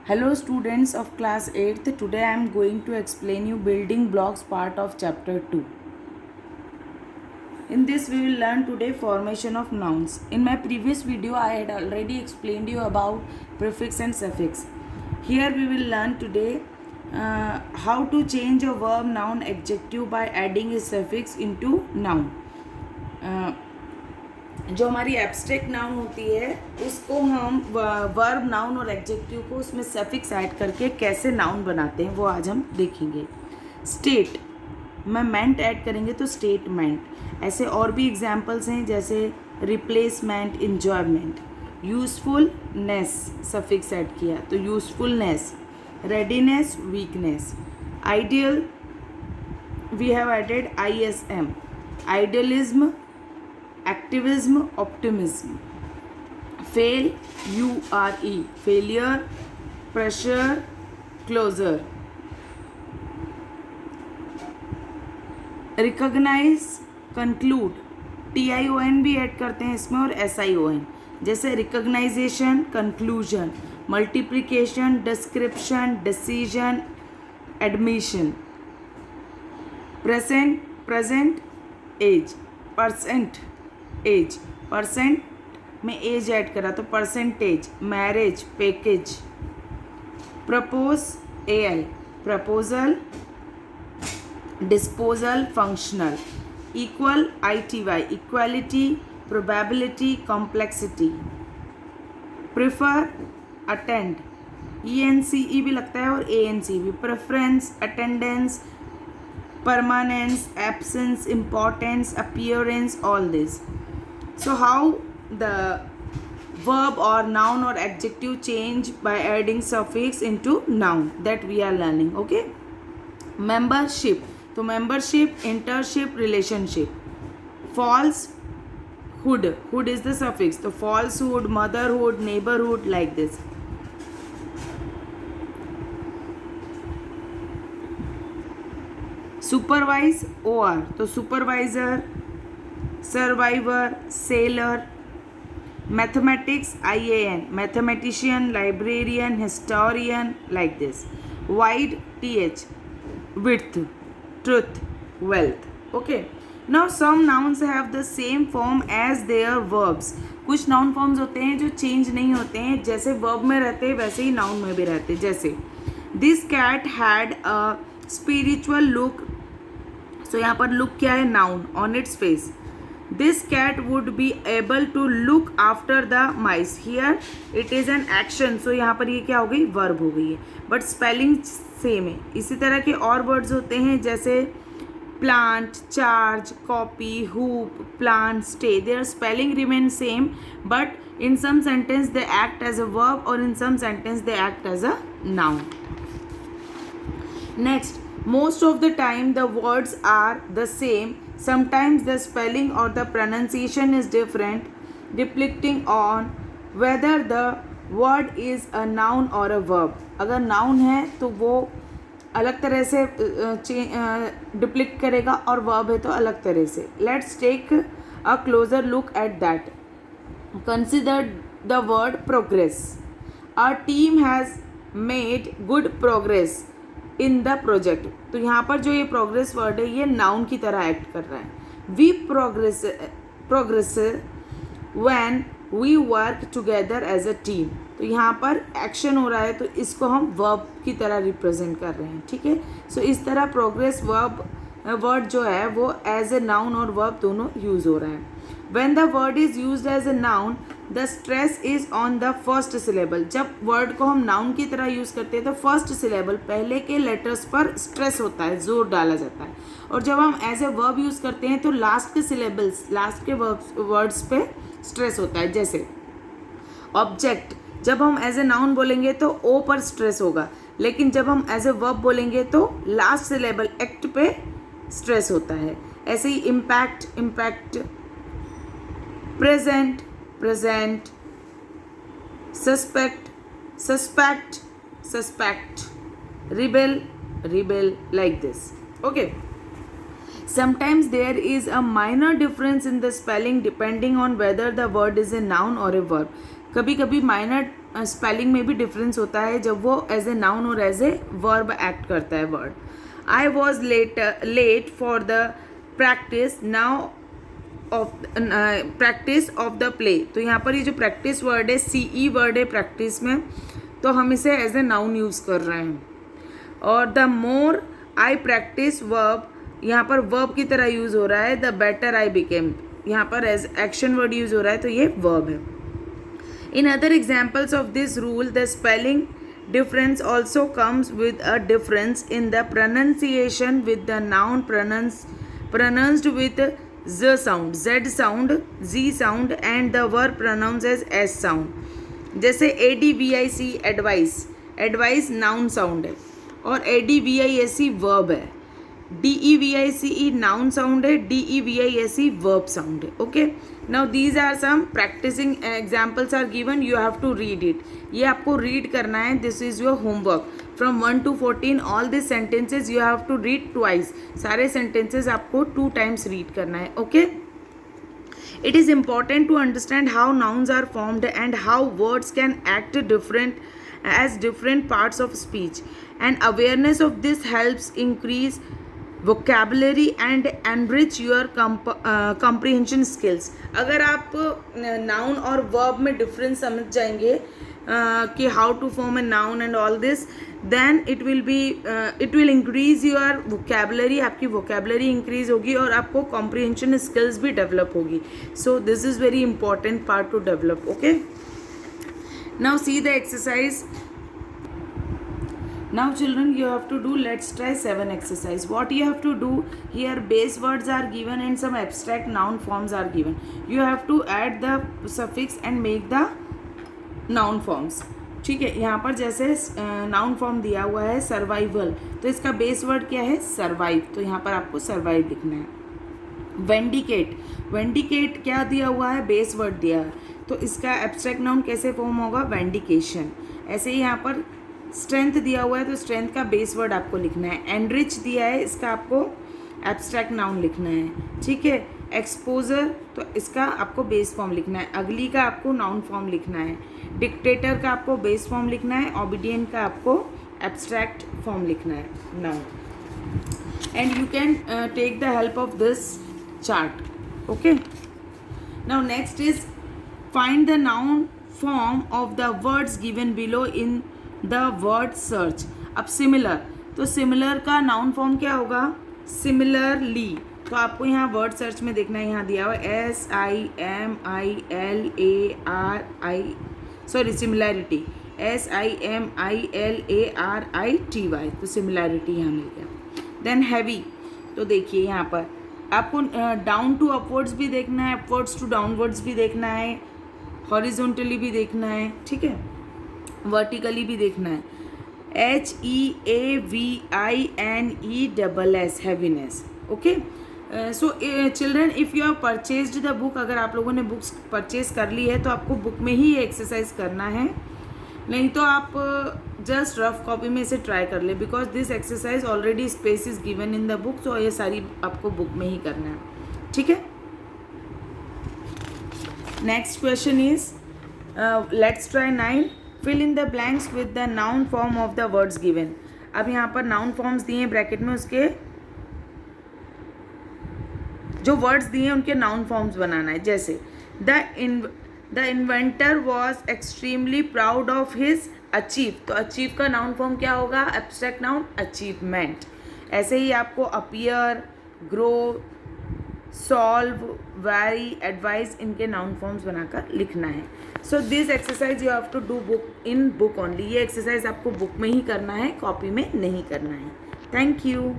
Hello students of class 8th. Today I am going to explain you building blocks part of chapter 2. In this we will learn today formation of nouns. In my previous video I had already explained you about prefix and suffix. Here we will learn today how to change a verb, noun, adjective by adding a suffix into noun. जो हमारी abstract noun होती है उसको हम verb, noun और adjective को उसमें suffix add करके कैसे नाउन बनाते हैं वो आज हम देखेंगे. स्टेट में मेंट ऐड करेंगे तो स्टेटमेंट. ऐसे और भी एग्जांपल्स हैं जैसे replacement, enjoyment. Usefulness suffix add किया तो usefulness. Readiness, weakness. Ideal we have added ISM. Idealism, activism, optimism. Fail, URE, failure. Pressure, closure. Recognise, conclude. TION भी ऐड करते हैं इसमें और SION. जैसे recognition, conclusion. Multiplication, description, decision, admission. Present, age. Percent, age. Percent में age add करा तो percentage. Marriage, package. Propose, AL. Proposal. Disposal, functional. Equal, ITY. Equality, probability, complexity. Prefer, attend. ENCE भी लगता है और ANC भी. Preference, attendance, permanence, absence, importance, appearance, all this. So how the verb or noun or adjective change by adding suffix into noun, that we are learning. Okay. Membership. तो membership, internship, relationship. Falsehood. Hood is the suffix. तो falsehood, motherhood, neighborhood, like this. Supervise, OR. तो supervisor, survivor, seller. Mathematics, IAN. Mathematician, librarian, historian, like this. Wide, TH. Width, truth, wealth. Okay. Now some nouns have the same form as their verbs. कुछ noun forms होते हैं जो change नहीं होते हैं, जैसे verb में रहते हैं वैसे ही नाउन में भी रहते हैं. जैसे this cat had a spiritual look. So यहाँ पर लुक क्या है? Noun. On its face. This cat would be able to look after the mice. Here it is an action. So यहाँ पर ये क्या हो गई? वर्ब हो गई है, बट स्पेलिंग सेम है. इसी तरह के और वर्ड्स होते हैं जैसे plant, charge, copy, hoop, plant, stay. Their spelling remain same, but in some sentence they act as a verb और in some sentence they act as a noun. Next, most of the time the words are the same. Sometimes the spelling or the pronunciation is different, depending on whether the word is a noun or a verb. अगर noun है तो वो अलग तरह से डिप्लिक्ट करेगा और verb है तो अलग तरह से. Let's take a closer look at that. Consider the word progress. Our team has made good progress in the project. तो यहाँ पर जो ये प्रोग्रेस वर्ड है ये नाउन की तरह एक्ट कर रहा है. We progress when we work together as a team. तो यहाँ पर एक्शन हो रहा है तो इसको हम वर्ब की तरह रिप्रेजेंट कर रहे हैं. ठीक है. सो इस तरह प्रोग्रेस वर्ड जो है वो एज ए नाउन और वर्ब दोनों यूज हो रहे हैं. When the word is used as a noun, the stress is on the first syllable. जब वर्ड को हम नाउन की तरह यूज़ करते हैं तो फर्स्ट सिलेबल पहले के लेटर्स पर स्ट्रेस होता है, जोर डाला जाता है. और जब हम एज ए वर्ब यूज़ करते हैं तो लास्ट के सिलेबल्स, लास्ट के वर्ड्स पे स्ट्रेस होता है. जैसे ऑब्जेक्ट, जब हम एज ए नाउन बोलेंगे तो ओ पर स्ट्रेस होगा, लेकिन जब हम एज ए वर्ब बोलेंगे तो लास्ट सिलेबल एक्ट पे स्ट्रेस होता है. ऐसे ही impact. present, present. Suspect, rebel, like this. Okay. Sometimes there is a minor difference in the spelling depending on whether the word is a noun or a verb. कभी कभी minor spelling में भी difference होता है जब वो as a noun और as a verb act करता है word. I was late for the practice now of practice of the play. तो यहाँ पर ये जो प्रैक्टिस वर्ड है CE वर्ड है प्रैक्टिस में, तो हम इसे एज ए नाउन यूज़ कर रहे हैं. और the more I practice verb, यहाँ पर वर्ब की तरह यूज़ हो रहा है. द बेटर आई बिकेम, यहाँ पर एज एक्शन वर्ड यूज़ हो रहा है, तो ये वर्ब है. In other examples of this rule the spelling difference also comes with a difference in the pronunciation, with the noun pronounced with z sound, z sound, and the verb pronounced as s sound. जैसे advice advice noun sound है और advice verb है. device noun sound है, device verb sound है. Okay, now these are some practicing examples are given, you have to read it. ये आपको read करना है. This is your homework from 1 to 14. all these sentences you have to read twice. सारे sentences आपको 2 times read करना है. Okay, it is important to understand how nouns are formed and how words can act different as different parts of speech, and awareness of this helps increase vocabulary and enrich your comprehension skills. अगर आप noun और verb में difference समझ जाएंगे कि how to form a noun and all this, then it will increase your vocabulary. आपकी vocabulary increase होगी और आपको comprehension skills भी develop होगी. So this is very important part to develop. Okay, now see the exercise. Now children, you have to do, let's try 7 exercise. What you have to do here, base words are given and some abstract noun forms are given. You have to add the suffix and make the noun forms. ठीक है, यहाँ पर जैसे noun form दिया हुआ है survival, तो इसका बेस वर्ड क्या है? सर्वाइव. तो यहाँ पर आपको सर्वाइव लिखना है. वेंडिकेट क्या दिया हुआ है? बेस वर्ड दिया है, तो इसका एब्स्ट्रैक्ट नाउन कैसे फॉर्म होगा? वेंडिकेशन. ऐसे ही यहाँ पर स्ट्रेंथ दिया हुआ है, तो स्ट्रेंथ का बेस वर्ड आपको लिखना है. एनरिच दिया है, इसका आपको एब्स्ट्रैक्ट नाउन लिखना है. ठीक है. एक्सपोजर, तो इसका आपको बेस फॉर्म लिखना है. अगली का आपको नाउन फॉर्म लिखना है. डिक्टेटर का आपको बेस फॉर्म लिखना है. ओबीडियंट का आपको एब्स्ट्रैक्ट फॉर्म लिखना है noun. And you can take the help of this chart. Okay, now next is find the noun form of the words given below in the word search. अब similar, तो similar का noun form क्या होगा? Similarly. तो आपको यहाँ word search में देखना है, यहाँ दिया हुआ सिमिलैरिटी SIMILARITY. तो सिमिलैरिटी यहाँ मिल गया. देन हैवी, तो देखिए यहाँ पर आपको डाउन टू अपवर्ड्स भी देखना है, अपवर्ड्स टू डाउनवर्ड्स भी देखना है, हॉरिजॉन्टली भी देखना है. ठीक है, वर्टिकली भी देखना है. HEAVINESS heaviness. Okay, so children, if you have purchased the book, अगर आप लोगों ने बुक्स परचेज कर ली है तो आपको बुक में ही ये एक्सरसाइज करना है, नहीं तो आप जस्ट रफ कॉपी में इसे ट्राई कर ले, because this exercise already space is given in the book, तो ये सारी आपको बुक में ही करना है. ठीक है. Next question is, let's try 9. Fill in the blanks with the noun form of the words given. अब यहाँ पर नाउन फॉर्म्स दिए हैं ब्रैकेट में, उसके जो वर्ड्स दिए हैं उनके नाउन फॉर्म्स बनाना है. जैसे the inventor was extremely proud of his achieve. तो अचीव का नाउन फॉर्म क्या होगा? Abstract noun achievement. ऐसे ही आपको appear, grow, solve, vary, advice, इनके नाउन फॉर्म्स बनाकर लिखना है. So this exercise you have to do book only. ये एक्सरसाइज आपको बुक में ही करना है, कॉपी में नहीं करना है. Thank you.